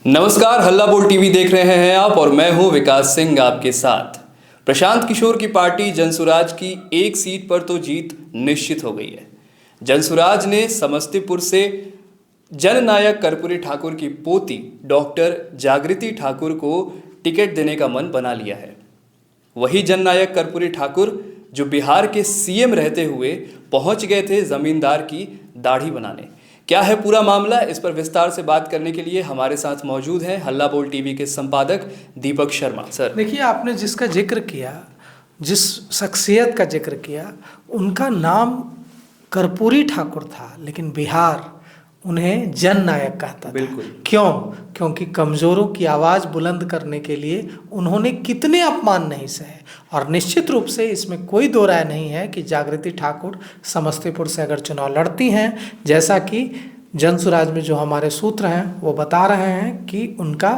नमस्कार, हल्ला बोल टीवी देख रहे हैं आप और मैं हूं विकास सिंह आपके साथ। प्रशांत किशोर की पार्टी जनसुराज की एक सीट पर तो जीत निश्चित हो गई है। जनसुराज ने समस्तीपुर से जननायक कर्पूरी ठाकुर की पोती डॉक्टर जागृति ठाकुर को टिकट देने का मन बना लिया है। वही जननायक कर्पूरी ठाकुर जो बिहार के सीएम रहते हुए पहुंच गए थे जमींदार की दाढ़ी बनाने। क्या है पूरा मामला, इस पर विस्तार से बात करने के लिए हमारे साथ मौजूद हैं हल्ला बोल टीवी के संपादक दीपक शर्मा। सर देखिए, आपने जिसका जिक्र किया, जिस शख्सियत का जिक्र किया, उनका नाम कर्पूरी ठाकुर था, लेकिन बिहार उन्हें जननायक कहता था। बिल्कुल। क्यों? क्योंकि कमज़ोरों की आवाज़ बुलंद करने के लिए उन्होंने कितने अपमान नहीं सहे। और निश्चित रूप से इसमें कोई दो राय नहीं है कि जागृति ठाकुर समस्तीपुर से अगर चुनाव लड़ती हैं, जैसा कि जनसुराज में जो हमारे सूत्र हैं वो बता रहे हैं कि उनका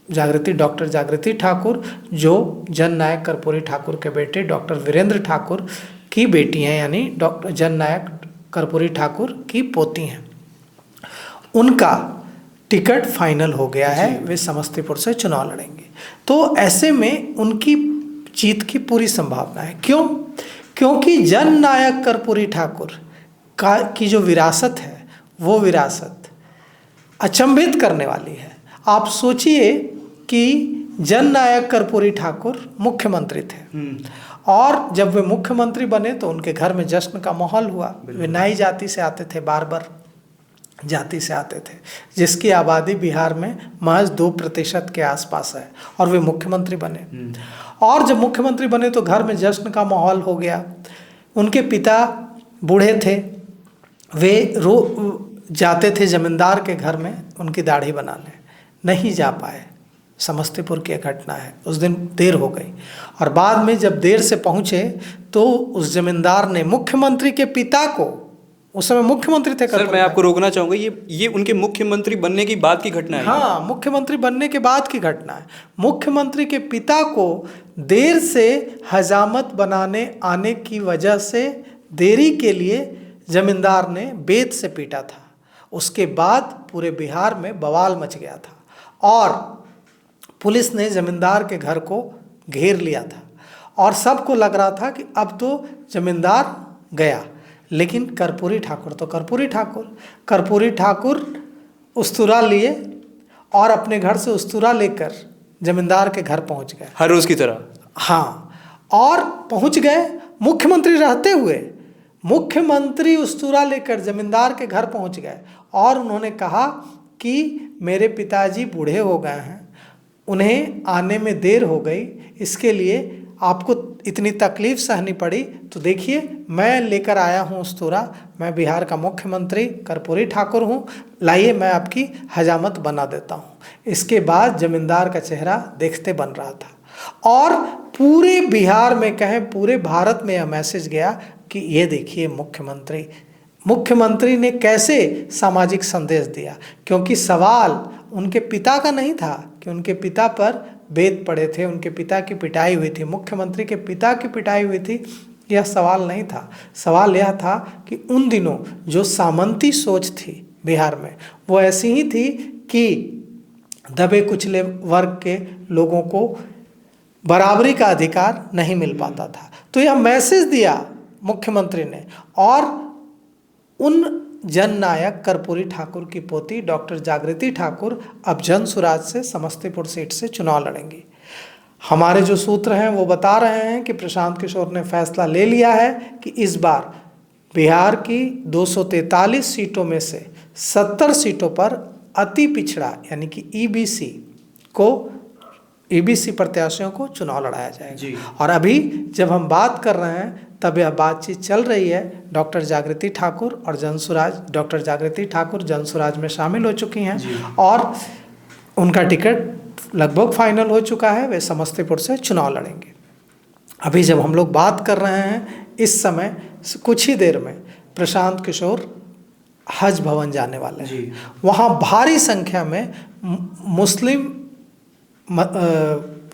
डॉक्टर जागृति ठाकुर जो जननायक कर्पूरी ठाकुर के बेटे डॉक्टर वीरेंद्र ठाकुर की बेटी हैं, यानी डॉक्टर जननायक कर्पूरी ठाकुर की पोती हैं, उनका टिकट फाइनल हो गया है। वे समस्तीपुर से चुनाव लड़ेंगे। तो ऐसे में उनकी जीत की पूरी संभावना है। क्यों? क्योंकि जननायक कर्पूरी ठाकुर की जो विरासत है वो विरासत अचंभित करने वाली है। आप सोचिए कि जननायक कर्पूरी ठाकुर मुख्यमंत्री थे और जब वे मुख्यमंत्री बने तो उनके घर में जश्न का माहौल हुआ। वे नाई जाति से आते थे, बार्बर जाति से आते थे, जिसकी आबादी बिहार में महज 2% के आसपास है, और वे मुख्यमंत्री बने। और जब मुख्यमंत्री बने तो घर में जश्न का माहौल हो गया। उनके पिता बूढ़े थे, वे जाते थे जमींदार के घर में उनकी दाढ़ी बनाने, नहीं जा पाए। समस्तीपुर की घटना है, उस दिन देर हो गई और बाद में जब देर से पहुँचे तो उस जमींदार ने मुख्यमंत्री के पिता को, उस समय मुख्यमंत्री थे। सर मैं आपको रोकना चाहूँगा, ये उनके मुख्यमंत्री बनने की बात की घटना है। हाँ, मुख्यमंत्री बनने के बाद की घटना है। मुख्यमंत्री के पिता को देर से हजामत बनाने आने की वजह से देरी के लिए जमींदार ने बेत से पीटा था। उसके बाद पूरे बिहार में बवाल मच गया था और पुलिस ने जमींदार के घर को घेर लिया था और सबको लग रहा था कि अब तो जमींदार गया। लेकिन कर्पूरी ठाकुर उस्तुरा लिए और अपने घर से उस्तुरा लेकर जमींदार के घर पहुंच गए, हर रोज की तरह। हाँ, और पहुंच गए मुख्यमंत्री रहते हुए। मुख्यमंत्री उस्तुरा लेकर जमींदार के घर पहुंच गए और उन्होंने कहा कि मेरे पिताजी बूढ़े हो गए हैं, उन्हें आने में देर हो गई, इसके लिए आपको इतनी तकलीफ सहनी पड़ी, तो देखिए मैं लेकर आया हूँ उस्तुरा, मैं बिहार का मुख्यमंत्री कर्पूरी ठाकुर हूँ, लाइए मैं आपकी हजामत बना देता हूँ। इसके बाद जमींदार का चेहरा देखते बन रहा था और पूरे बिहार में, कहें पूरे भारत में यह मैसेज गया कि ये देखिए मुख्यमंत्री ने कैसे सामाजिक संदेश दिया। क्योंकि सवाल उनके पिता का नहीं था कि उनके पिता पर बेत पड़े थे, उनके पिता की पिटाई हुई थी, मुख्यमंत्री के पिता की पिटाई हुई थी, यह सवाल नहीं था। सवाल यह था कि उन दिनों जो सामंती सोच थी बिहार में वो ऐसी ही थी कि दबे कुचले वर्ग के लोगों को बराबरी का अधिकार नहीं मिल पाता था। तो यह मैसेज दिया मुख्यमंत्री ने और उन जननायक कर्पूरी ठाकुर की पोती डॉक्टर जागृति ठाकुर अब जनसुराज से समस्तीपुर सीट से चुनाव लड़ेंगी। हमारे जो सूत्र हैं वो बता रहे हैं कि प्रशांत किशोर ने फैसला ले लिया है कि इस बार बिहार की 243 सीटों में से 70 सीटों पर अति पिछड़ा यानी कि ईबीसी प्रत्याशियों को चुनाव लड़ाया जाएगा। और अभी जब हम बात कर रहे हैं तब यह बातचीत चल रही है। डॉक्टर जागृति ठाकुर और डॉक्टर जागृति ठाकुर जनसुराज में शामिल हो चुकी हैं और उनका टिकट लगभग फाइनल हो चुका है। वे समस्तीपुर से चुनाव लड़ेंगे। अभी जब हम लोग बात कर रहे हैं, इस समय कुछ ही देर में प्रशांत किशोर हज भवन जाने वाले हैं। वहाँ भारी संख्या में मुस्लिम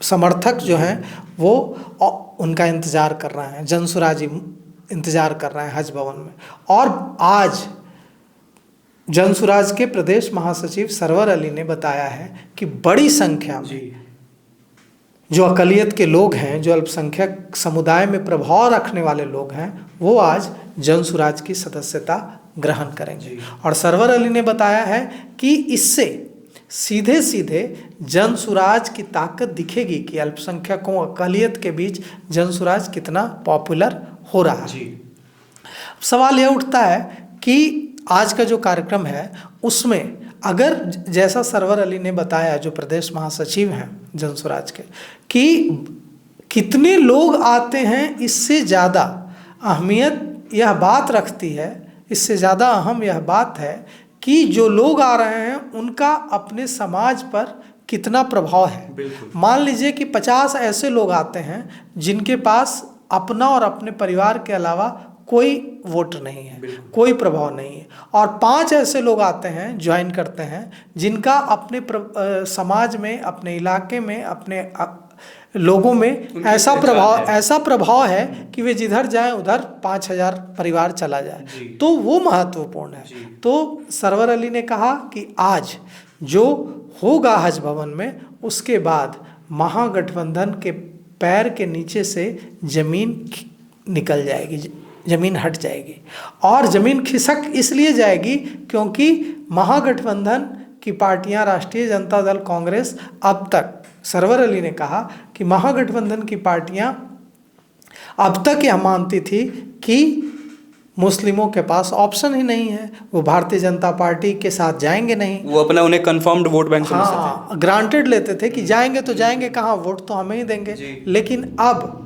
समर्थक जो हैं वो उनका इंतज़ार कर रहे हैं, जनसुराजी इंतज़ार कर रहे हैं हज भवन में। और आज जनसुराज के प्रदेश महासचिव सरवर अली ने बताया है कि बड़ी संख्या में जो अकलियत के लोग हैं, जो अल्पसंख्यक समुदाय में प्रभाव रखने वाले लोग हैं, वो आज जनसुराज की सदस्यता ग्रहण करेंगे। और सरवर अली ने बताया है कि इससे सीधे सीधे जनसुराज की ताकत दिखेगी कि अल्पसंख्यकों अकलियत के बीच जनसुराज कितना पॉपुलर हो रहा है। सवाल यह उठता है कि आज का जो कार्यक्रम है उसमें अगर जैसा सरवर अली ने बताया, जो प्रदेश महासचिव हैं जनसुराज के, कि कितने लोग आते हैं, इससे ज़्यादा अहमियत यह बात रखती है, इससे ज़्यादा अहम यह बात है कि जो लोग आ रहे हैं उनका अपने समाज पर कितना प्रभाव है। मान लीजिए कि 50 ऐसे लोग आते हैं जिनके पास अपना और अपने परिवार के अलावा कोई वोट नहीं है, कोई प्रभाव नहीं है, और 5 ऐसे लोग आते हैं, ज्वाइन करते हैं, जिनका अपने समाज में, अपने इलाके में, अपने लोगों में ऐसा प्रभाव है कि वे जिधर जाएं उधर 5000 परिवार चला जाए, तो वो महत्वपूर्ण है। तो सरवर अली ने कहा कि आज जो होगा हज भवन में, उसके बाद महागठबंधन के पैर के नीचे से जमीन निकल जाएगी, जमीन हट जाएगी। और जमीन खिसक इसलिए जाएगी क्योंकि महागठबंधन की पार्टियां, राष्ट्रीय जनता दल, कांग्रेस, अब तक सरवर अली ने कहा कि महागठबंधन की पार्टियां अब तक यह मानती थी कि मुस्लिमों के पास ऑप्शन ही नहीं है, वो भारतीय जनता पार्टी के साथ जाएंगे नहीं, वो अपना उन्हें कंफर्म्ड वोट बैंक समझते थे, ग्रांटेड लेते थे कि जाएंगे तो जाएंगे कहाँ, वोट तो हमें ही देंगे। लेकिन अब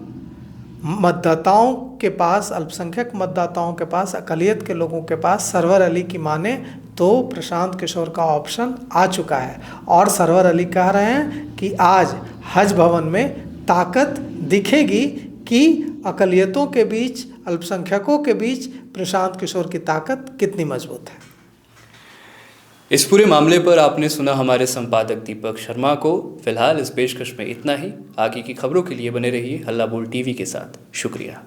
मतदाताओं के पास, अल्पसंख्यक मतदाताओं के पास, अकलियत के लोगों के पास सरवर अली की माने तो प्रशांत किशोर का ऑप्शन आ चुका है। और सरवर अली कह रहे हैं कि आज हज भवन में ताकत दिखेगी कि अकलियतों के बीच, अल्पसंख्यकों के बीच प्रशांत किशोर की ताकत कितनी मजबूत है। इस पूरे मामले पर आपने सुना हमारे संपादक दीपक शर्मा को। फिलहाल इस पेशकश में इतना ही। आगे की खबरों के लिए बने रहिए हल्ला बोल टीवी के साथ। शुक्रिया।